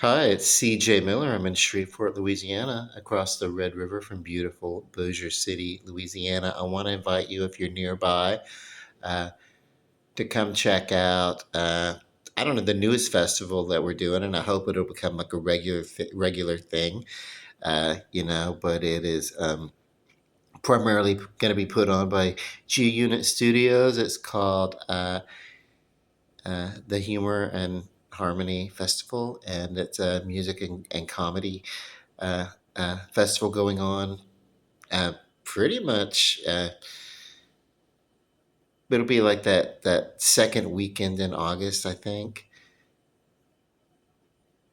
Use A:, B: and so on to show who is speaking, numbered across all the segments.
A: Hi, it's CJ Miller. I'm in Shreveport, Louisiana, across the Red River from beautiful Bossier City, Louisiana. I want to invite you, if you're nearby, uh, to come check out. I don't know, the newest festival that we're doing, and I hope it'll become like a regular thing. But it is primarily going to be put on by G Unit Studios. It's called the Humor and Harmony Festival, and it's a music and comedy uh, festival going on. Pretty much, it'll be like that second weekend in August, I think.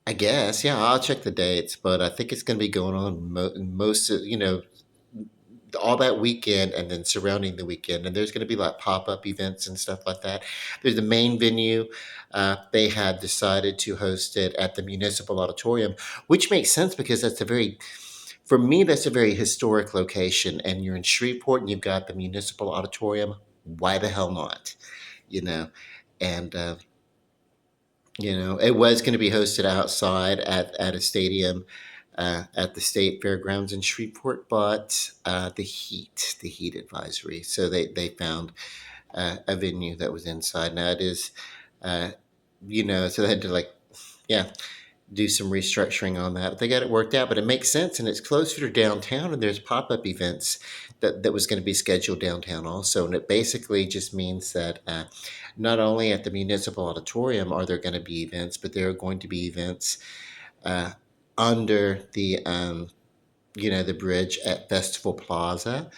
A: I guess, yeah. I'll check the dates, but I think it's going to be going on most of all that weekend, and then surrounding the weekend. And there's going to be like pop up events and stuff like that. There's the main venue. They had decided to host it at the Municipal Auditorium, which makes sense because that's a very for me, that's a very historic location, and you're in Shreveport, and you've got the municipal auditorium. Why the hell not? You know, and it was going to be hosted outside at a stadium at the state fairgrounds in Shreveport, but the heat advisory. So they found a venue that was inside. Now it is, uh, so they had to yeah, do some restructuring on that. They got it worked out, but it makes sense, and it's closer to downtown. And there's pop up events that was going to be scheduled downtown also, and it basically just means that not only at the municipal auditorium are there going to be events, but there are going to be events uh, under the bridge at Festival Plaza.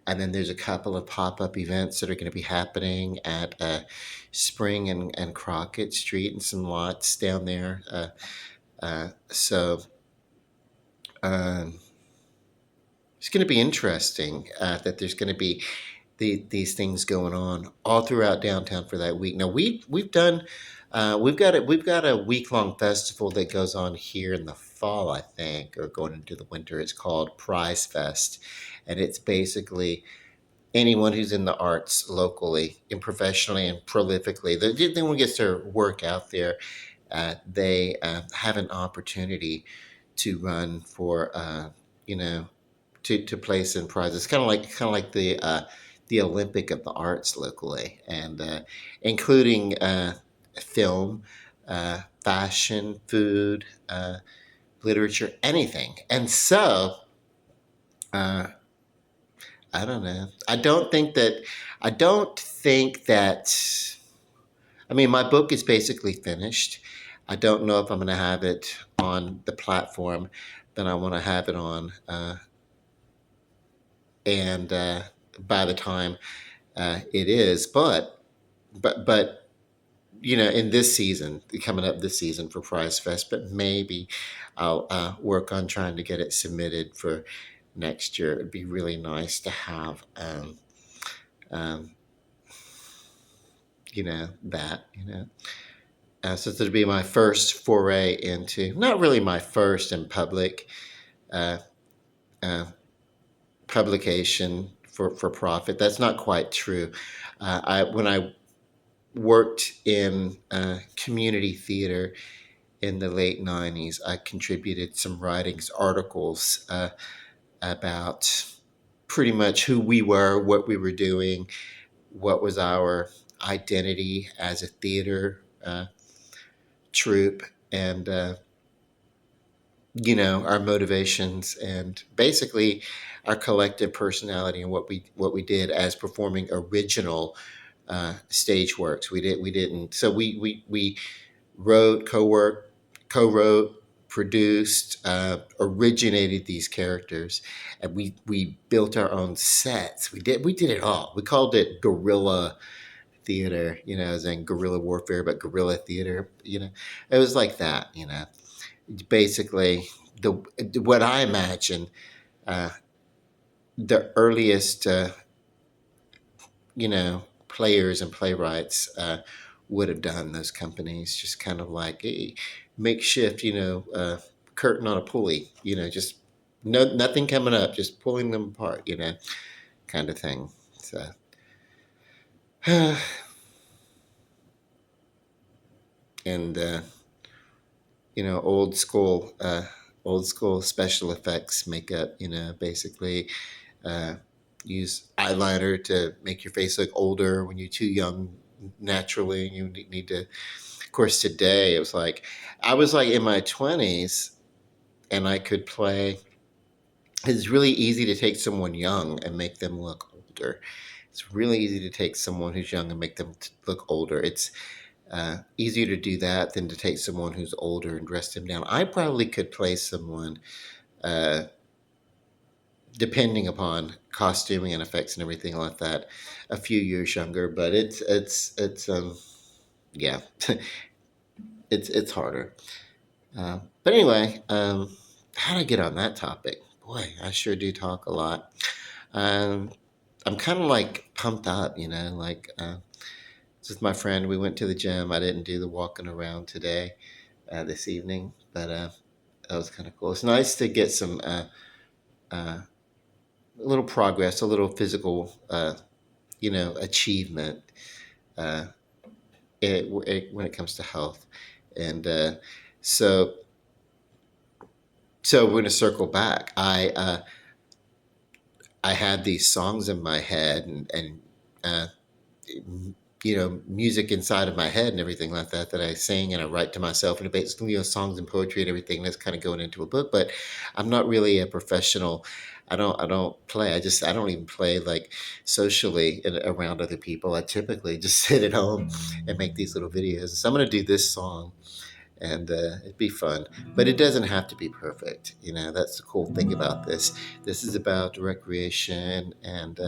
A: And then there's a couple of pop up events that are going to be happening at Spring and Crockett Street and some lots down there. So um, it's going to be interesting that there's going to be these things going on all throughout downtown for that week. Now we've done we've got a week long festival that goes on here in the fall, I think, or going into the winter. It's called Prize Fest, and it's basically anyone who's in the arts locally and professionally and prolifically. Anyone gets their work out there. They have an opportunity to run for you know to place in prizes, kind of like the Olympic of the arts locally, and including film, fashion, food, literature, anything. And so uh, I don't know. I don't think that. I mean, my book is basically finished. I don't know if I'm going to have it on the platform that I want to have it on, and by the time it is, but in this season, coming up this season for Prize Fest, but maybe I'll work on trying to get it submitted for next year. It'd be really nice to have, um, so this would be my first foray into, not really my first in public uh, uh, publication for profit. That's not quite true. When I worked in community theater in the late 90s, I contributed some writings, articles about pretty much who we were, what we were doing, what was our identity as a theater troupe, and our motivations, and basically our collective personality, and what we did as performing original stage works. We didn't. So we wrote, co-wrote, produced, originated these characters, and we built our own sets. We did it all. We called it guerrilla theater, as in guerrilla warfare, but guerrilla theater. It was like that. Basically, the what I imagine uh, the earliest players and playwrights would have done. Those companies just kind of like a makeshift, curtain on a pulley, just nothing coming up, just pulling them apart, kind of thing. So, and old school special effects makeup. Basically uh, use eyeliner to make your face look older when you're too young naturally. You need to. Of course, today it was like I was like in my 20s, and I could play. It's really easy to take someone young and make them look older. It's really easy to take someone who's young and make them look older. It's easier to do that than to take someone who's older and dress them down. I probably could play someone, uh, depending upon costuming and effects and everything like that, a few years younger. But it's yeah, it's harder. But anyway, how did I get on that topic? Boy, I sure do talk a lot. Um, I'm kind of like pumped up, like with my friend. We went to the gym. I didn't do the walking around today, this evening, but that was kind of cool. It's nice to get some uh, a little progress, a little physical, achievement, uh, when it comes to health, and so we're going to circle back. I had these songs in my head, and uh, music inside of my head and everything like that that I sing and I write to myself, and basically, songs and poetry and everything that's kind of going into a book. But I'm not really a professional. I don't play. I don't even play like socially around other people. I typically just sit at home and make these little videos. So I'm going to do this song, and it'd be fun, but it doesn't have to be perfect. That's the cool thing about this. This is about recreation and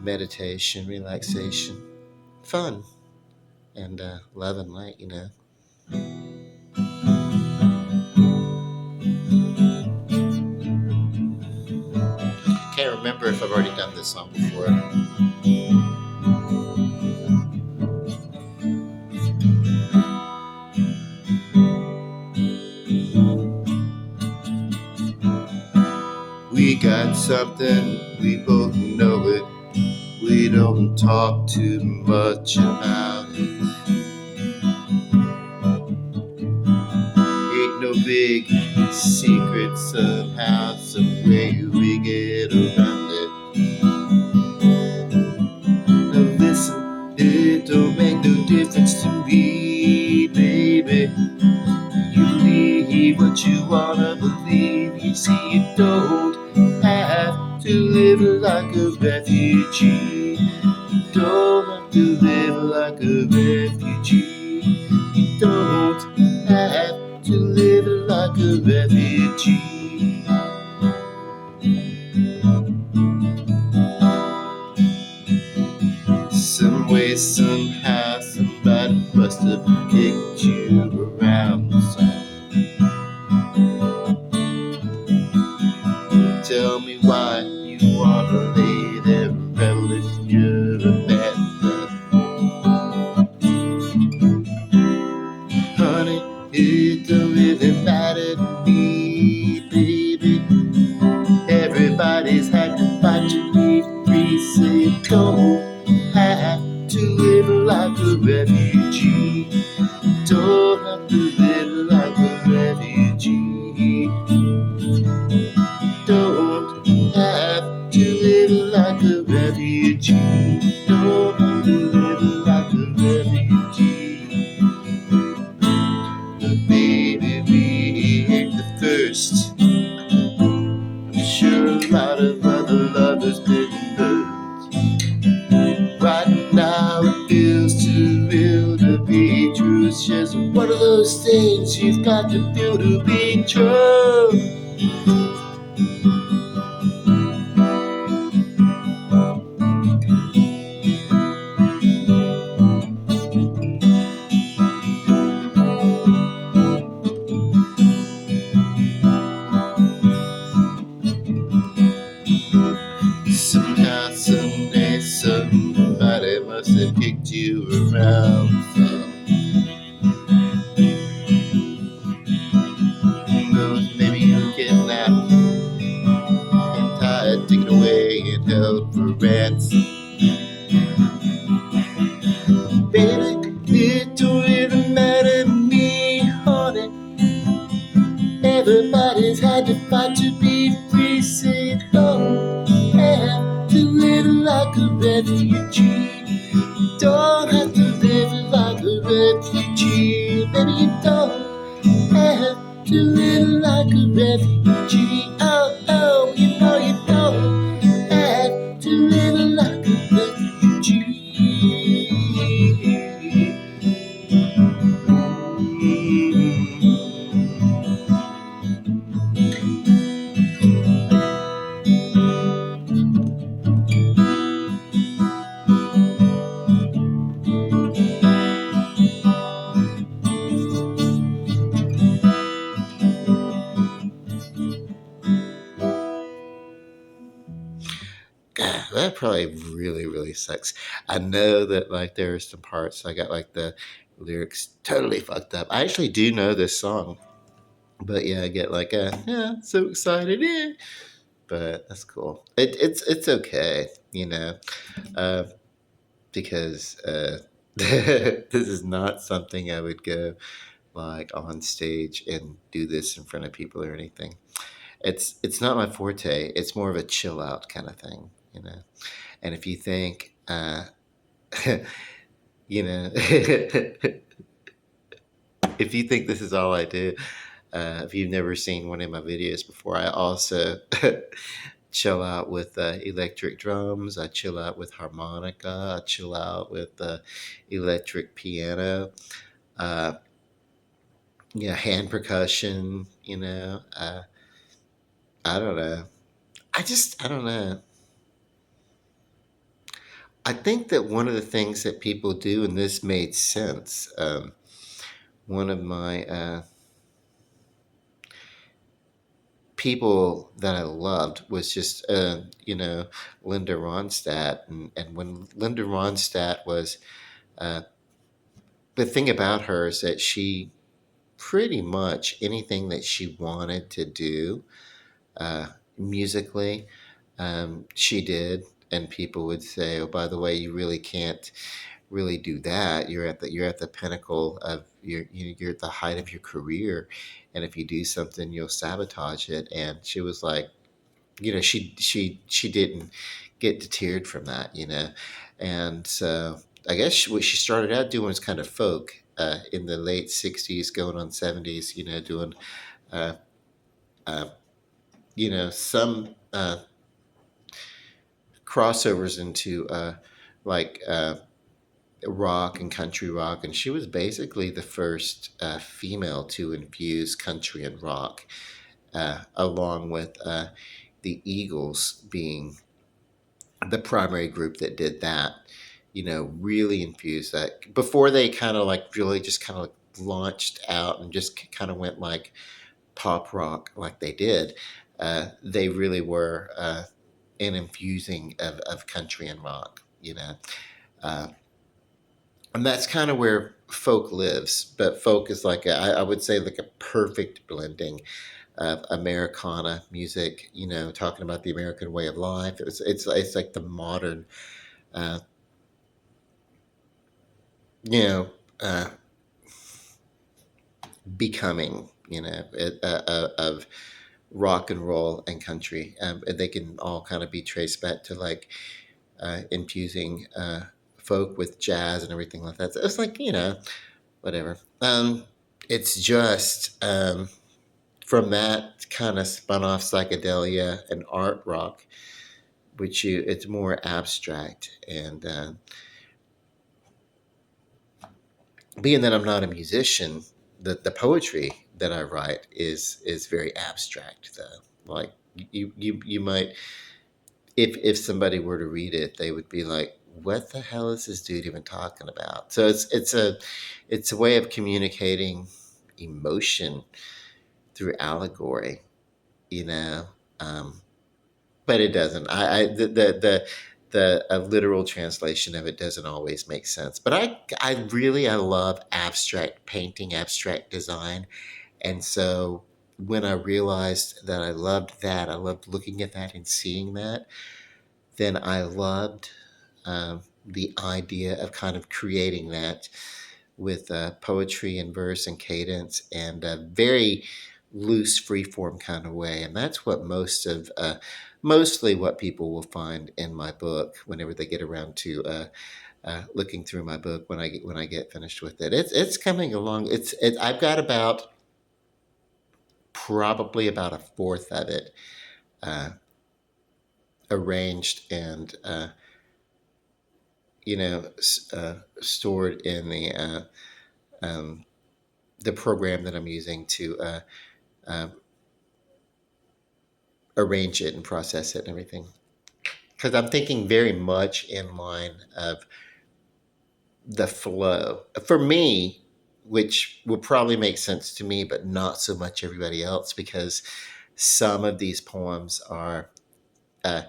A: meditation, relaxation, fun, and love and light. Can't remember if I've already done this song before. We got something, we both know it. We don't talk too much about it. Ain't no big secret, somehow, some way we get around it. Now listen, it don't make no difference to me, baby. You believe what you wanna believe. You see, you don't have to live like a refugee. You don't have to live like a refugee. You don't have to live like a refugee. Some way, somehow, somebody must have kicked you around. Tell me why you wanna lay there and rebel if you're a bad honey, it don't really matter to me, baby. Everybody's had to fight to be free. So you don't have to live like a refugee. Don't have to live like a refugee. Don't have to live like a refugee. Don't have to live like a refugee. But baby, we ain't the first. I'm sure a lot of other lovers been hurt. Right now it feels too real to be true. It's just one of those things you've got to feel to be true. Somehow, someday, somebody must have kicked you around. Who knows, maybe you kidnapped. Everybody's had to fight to be free. Say don't have to live like a refugee. Don't have to live like a refugee. Baby, you don't have to live like a refugee. Oh, oh, you know you don't have to live like a refugee. God, that probably really, really sucks. I know that like there are some parts I got like the lyrics totally fucked up. I actually do know this song, but yeah, I get like a yeah, so excited, yeah. But that's cool. It's okay, you know, uh, because this is not something I would go like on stage and do this in front of people or anything. It's not my forte. It's more of a chill out kind of thing, you know. And if you think, you know, if you think this is all I do, if you've never seen one of my videos before, I also chill out with electric drums. I chill out with harmonica. I chill out with electric piano. Uh, yeah, hand percussion. You know, I don't know. I don't know. I think that one of the things that people do, and this made sense. One of my people that I loved was just, you know, Linda Ronstadt. And when Linda Ronstadt was, uh, the thing about her is that she pretty much anything that she wanted to do uh, musically, she did. And people would say, "Oh, by the way, you really can't really do that. You're at the pinnacle of you're at the height of your career, and if you do something, you'll sabotage it." And she was like, you know, she didn't get deterred from that, you know, and so I guess what she started out doing was kind of folk in the late '60s, going on '70s, you know, doing uh, uh, you know some crossovers into like rock and country rock, and she was basically the first female to infuse country and rock, along with the Eagles being the primary group that did that. You know, really infused that before they kind of like really just kind of like launched out and just kind of went like pop rock like they did. They really were an infusing of country and rock. You know. Uh, and that's kind of where folk lives. But folk is like I would say like a perfect blending of Americana music. You know, talking about the American way of life. It's like the modern, uh, you know, uh, becoming. You know, of rock and roll and country. And they can all kind of be traced back to like infusing folk with jazz and everything like that. So it's like you know whatever. It's just from that kind of spun off psychedelia and art rock, which it's more abstract. And being that I'm not a musician, the poetry that I write is very abstract though. Like you might if somebody were to read it, they would be like, "What the hell is this dude even talking about?" So it's a way of communicating emotion through allegory, you know. Um, but it doesn't. The a literal translation of it doesn't always make sense. But I love abstract painting, abstract design, and so when I realized that I loved that, I loved looking at that and seeing that, then I loved the idea of kind of creating that with poetry and verse and cadence and very loose, free form kind of way, and that's what mostly what people will find in my book whenever they get around to looking through my book when I get finished with it. It's coming along. I've got about probably about a fourth of it uh, arranged and stored in um, the program that I'm using to uh, arrange it and process it and everything. Because I'm thinking very much in line of the flow for me, which will probably make sense to me, but not so much everybody else, because some of these poems are, uh,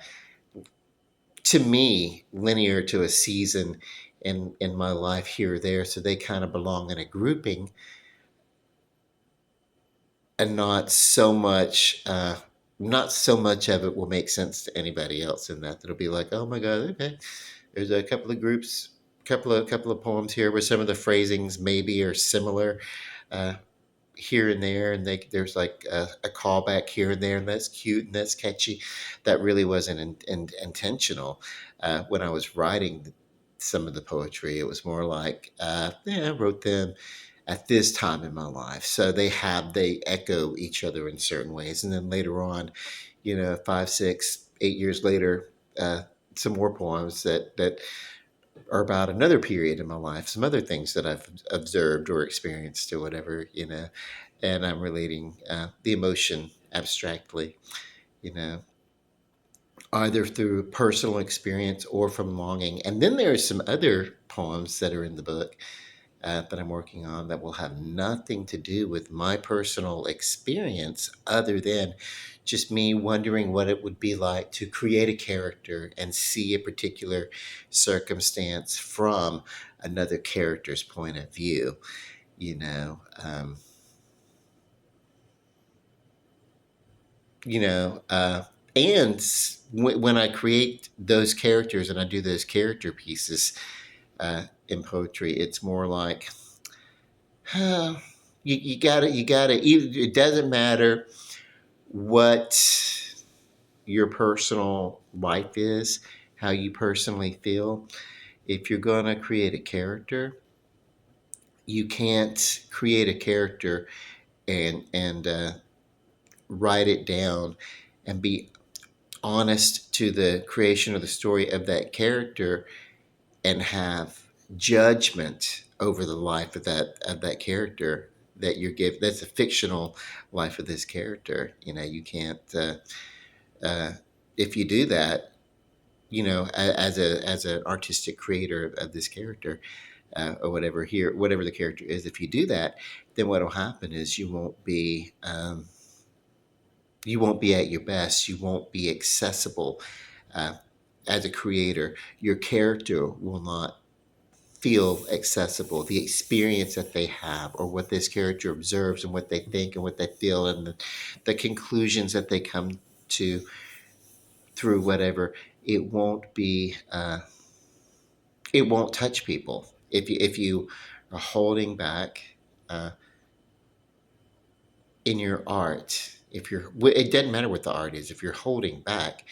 A: to me, linear to a season in my life here or there, so they kind of belong in a grouping, and not so much of it will make sense to anybody else in that. It'll be like, oh my god, okay, there's a couple of groups, couple of poems here where some of the phrasings maybe are similar uh, here and there, and there's like a callback here and there, and that's cute and that's catchy. That really wasn't intentional when I was writing some of the poetry. It was more like, yeah, I wrote them at this time in my life, so they echo each other in certain ways, and then later on, 5, 6, 8 years later, some more poems that are about another period in my life, some other things that I've observed or experienced or whatever, and I'm relating the emotion abstractly, you know, either through personal experience or from longing. And then there are some other poems that are in the book that I'm working on that will have nothing to do with my personal experience other than just me wondering what it would be like to create a character and see a particular circumstance from another character's point of view, you know. You know, and when I create those characters and I do those character pieces in poetry, it's more like, huh, you gotta. It doesn't matter what your personal life is, how you personally feel. If you're gonna create a character, you can't create a character and write it down and be honest to the creation of the story of that character and have judgment over the life of that character that you're given. That's a fictional life of this character. You can't. Uh, if you do that, as an artistic creator of this character or whatever the character is, if you do that, then what will happen is you won't be at your best. You won't be accessible uh, as a creator. Your character will not feel accessible. The experience that they have, or what this character observes, and what they think, and what they feel, and the conclusions that they come to through whatever, it won't be. It won't touch people if you are holding back in your art. It doesn't matter what the art is. If you're holding back,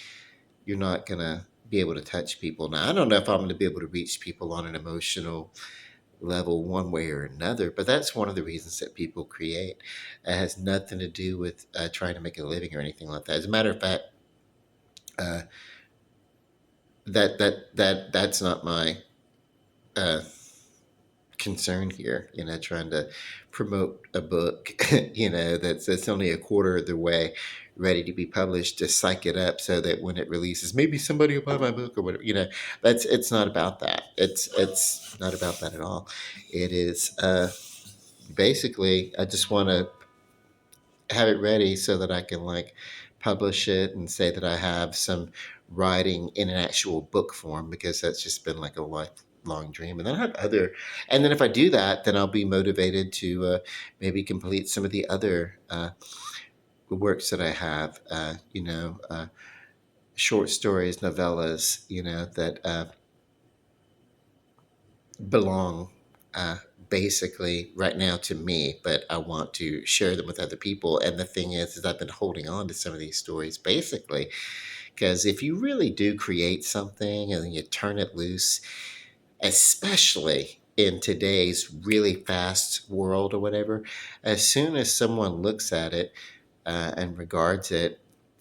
A: you're not gonna be able to touch people. Now, I don't know if I'm going to be able to reach people on an emotional level one way or another, but that's one of the reasons that people create. It has nothing to do with trying to make a living or anything like that. As a matter of fact, uh, that's not my uh, concern here. Trying to promote a book, that's only a quarter of the way ready to be published, to psych it up so that when it releases, maybe somebody will buy my book or whatever. It's not about that. It's not about that at all. It is basically, I just want to have it ready so that I can like publish it and say that I have some writing in an actual book form, because that's just been like a lifelong dream. And then I have and then if I do that, then I'll be motivated to maybe complete some of the other works that I have, short stories, novellas, that belong uh, basically right now to me, but I want to share them with other people. And the thing is I've been holding on to some of these stories basically because if you really do create something and then you turn it loose, especially in today's really fast world or whatever, as soon as someone looks at it and regards it,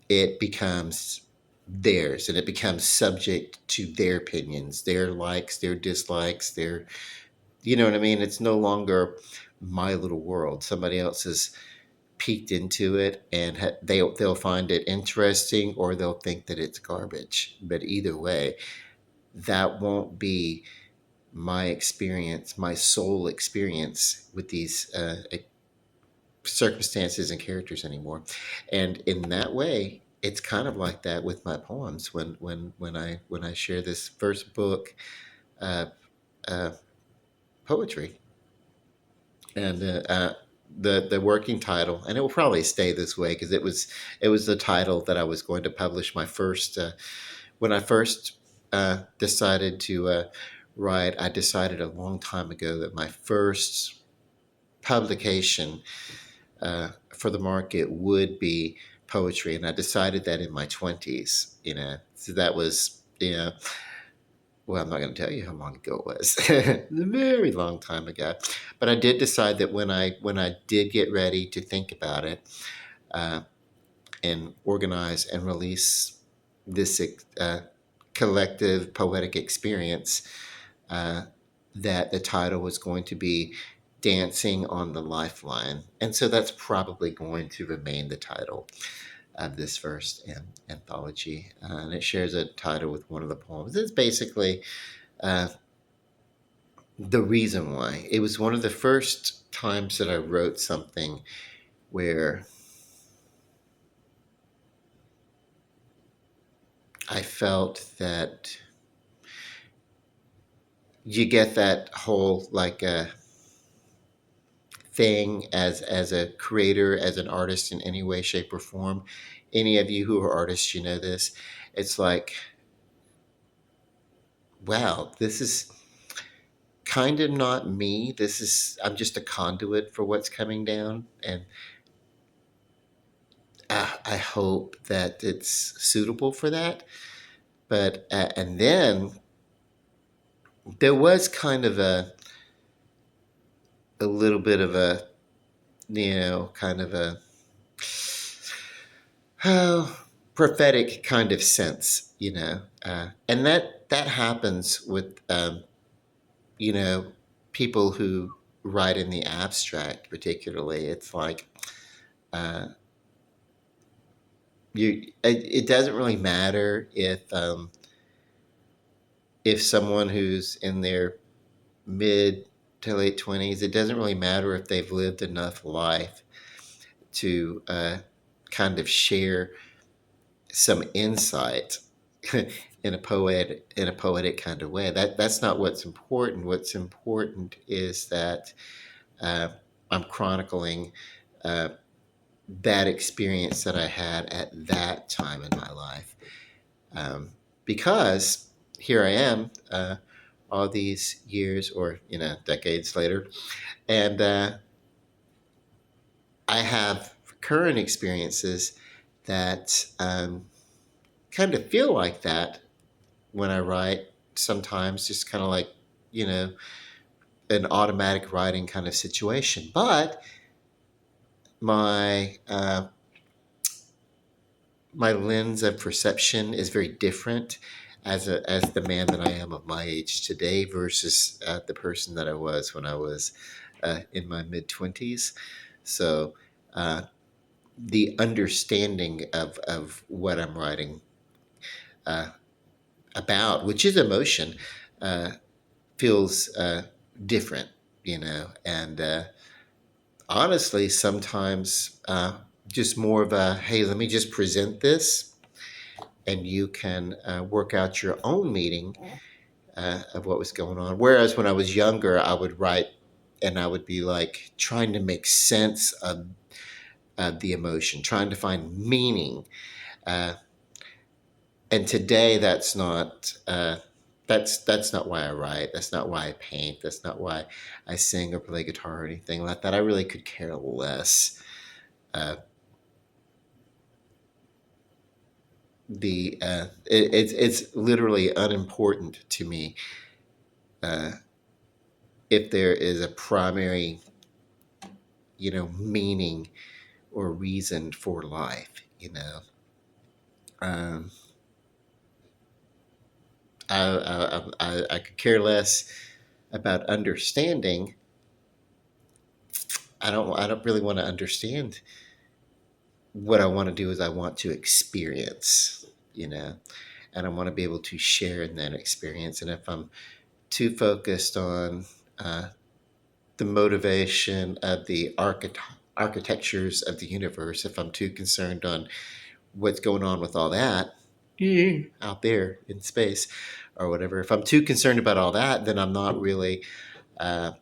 A: it becomes theirs and it becomes subject to their opinions, their likes, their dislikes, their, you know what I mean? It's no longer my little world. Somebody else has peeked into it and they'll find it interesting or they'll think that it's garbage. But either way, that won't be my experience, my sole experience with these circumstances and characters anymore. And in that way, it's kind of like that with my poems. When I share this first book, uh, uh, poetry, and the working title, and it will probably stay this way because it was the title that I was going to publish my first when I first decided to write. I decided a long time ago that my first publication for the market would be poetry, and I decided that in my 20s. So that was, well, I'm not going to tell you how long ago it was. A very long time ago. But I did decide that when I did get ready to think about it uh, and organize and release this collective poetic experience, uh, that the title was going to be Dancing on the Lifeline. And so that's probably going to remain the title of this first anthology. And it shares a title with one of the poems. It's basically uh, the reason why. It was one of the first times that I wrote something where I felt that you get that whole like thing as a creator, as an artist in any way, shape, or form. Any of you who are artists, you know this. It's like, wow, this is kind of not me. I'm just a conduit for what's coming down, and I hope that it's suitable for that. But and then there was kind of a little bit of a, kind of a, oh, prophetic kind of sense, and that happens with you know people who write in the abstract. Particularly, it's like uh, it doesn't really matter if someone who's in their mid to late 20s, it doesn't really matter if they've lived enough life to kind of share some insight in a poetic kind of way. That's not what's important. What's important is that uh, I'm chronicling uh, that experience that I had at that time in my life, because here I am, all these years or decades later, and I have current experiences that kind of feel like that when I write. Sometimes just kind of like you know an automatic writing kind of situation, but my my lens of perception is very different as the man that I am of my age today versus the person that I was when I was in my mid 20s. So uh, the understanding of what I'm writing uh, about, which is emotion, uh, feels different, and honestly, sometimes just more of a, hey, let me just present this and you can work out your own meaning of what was going on. Whereas when I was younger, I would write and I would be like trying to make sense of the emotion, trying to find meaning. Uh, and today, that's not. that's not why I write. That's not why I paint. That's not why I sing or play guitar or anything like that. I really could care less. Uh, it's literally unimportant to me uh, if there is a primary, meaning or reason for life. Um, I could care less about understanding. I don't really want to understand. What I want to do is I want to experience, you know, and I want to be able to share in that experience. And if I'm too focused on the motivation of the architectures of the universe, if I'm too concerned on what's going on with all that out there in space or whatever, if I'm too concerned about all that, then I'm not really uh,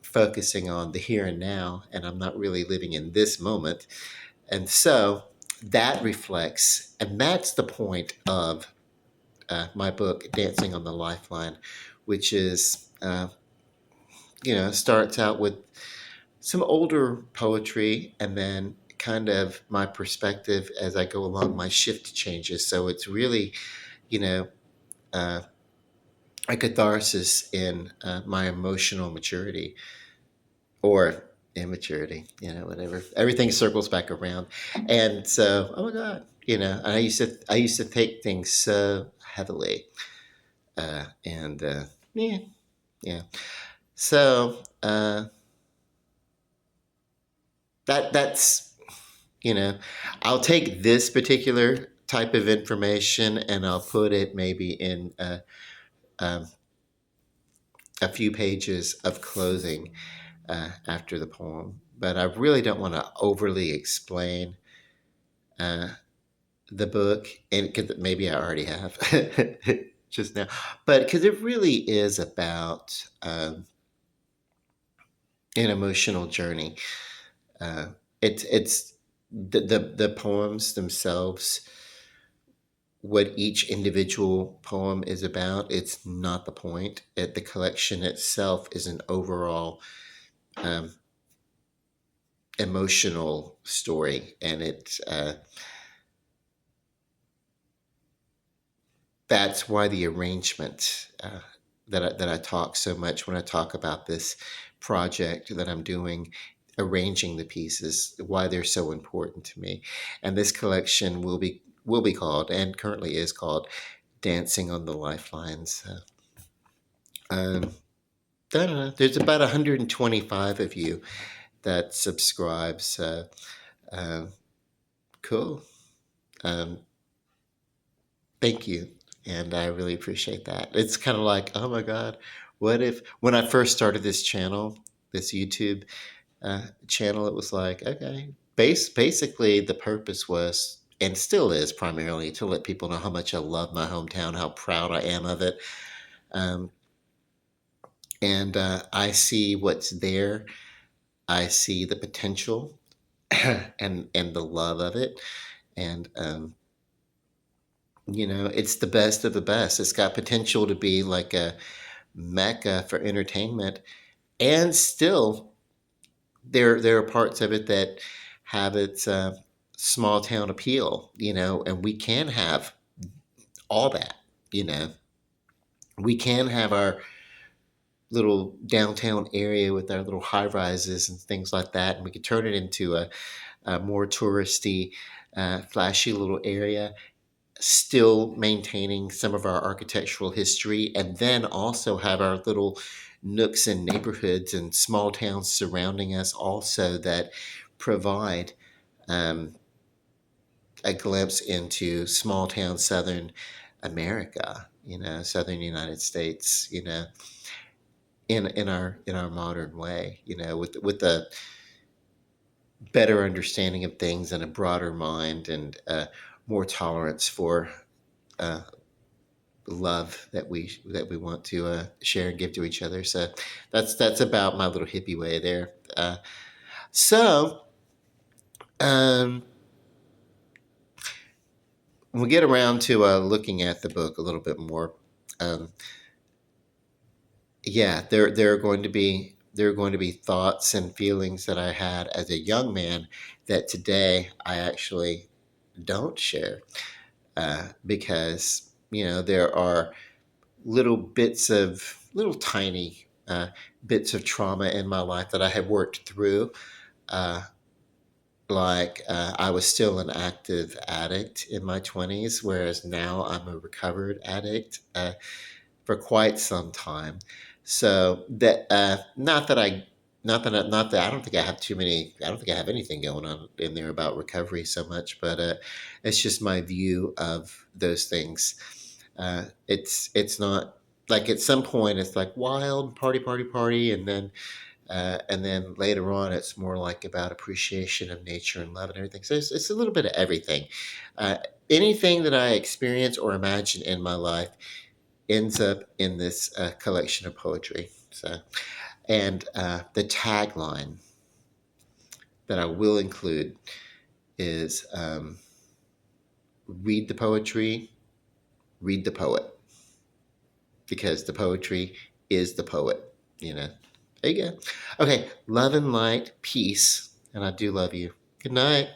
A: focusing on the here and now, and I'm not really living in this moment. And so that reflects, and that's the point of my book, Dancing on the Lifeline, which is, starts out with some older poetry and then kind of my perspective as I go along, my shift changes. So it's really, you know, uh, a catharsis in my emotional maturity or immaturity, whatever. Everything circles back around. And so, oh my God, I used to take things so heavily. And yeah, yeah. So that's I'll take this particular type of information and I'll put it maybe in um, a few pages of closing after the poem. But I really don't want to overly explain uh, the book, and cause maybe I already have just now, but because it really is about an emotional journey. Uh, it's the poems themselves, what each individual poem is about. It's not the point. The collection itself is an overall um, emotional story, and that's why the arrangement that I talk so much when I talk about this project that I'm doing, arranging the pieces, why they're so important to me. And this collection will be called, and currently is called, Dancing on the Lifelines. Um, I don't know. There's about 125 of you that subscribe. So cool. Um, Thank you. And I really appreciate that. It's kind of like, oh my God, what if, when I first started this channel, this YouTube channel, it was like, okay, basically the purpose was, and still is primarily, to let people know how much I love my hometown, how proud I am of it. Um, and I see what's there. I see the potential and the love of it. And it's the best of the best. It's got potential to be like a mecca for entertainment, and still there are parts of it that have its small town appeal, and we can have all that. You know, we can have our little downtown area with our little high rises and things like that, and we could turn it into a more touristy, flashy little area, still maintaining some of our architectural history, and then also have our little nooks and neighborhoods and small towns surrounding us also that provide um, a glimpse into small town southern America, southern United States, in our modern way, with a better understanding of things and a broader mind and more tolerance for uh, love that we want to share and give to each other. So that's about my little hippie way there. So um, when we get around to looking at the book a little bit more, yeah, there are going to be thoughts and feelings that I had as a young man that today I actually don't share, because there are little tiny bits of trauma in my life that I have worked through. Uh, I was still an active addict in my 20s, whereas now I'm a recovered addict. For quite some time. So that not that I don't think I have too many. I don't think I have anything going on in there about recovery so much, but it's just my view of those things. It's not like at some point it's like wild party, party, party, and then later on it's more like about appreciation of nature and love and everything. So it's a little bit of everything. Uh, Anything that I experience or imagine in my life ends up in this collection of poetry. So, and the tagline that I will include is read the poetry, read the poet, because the poetry is the poet. You know. There you go. Okay, love and light, peace, and I do love you. Good night.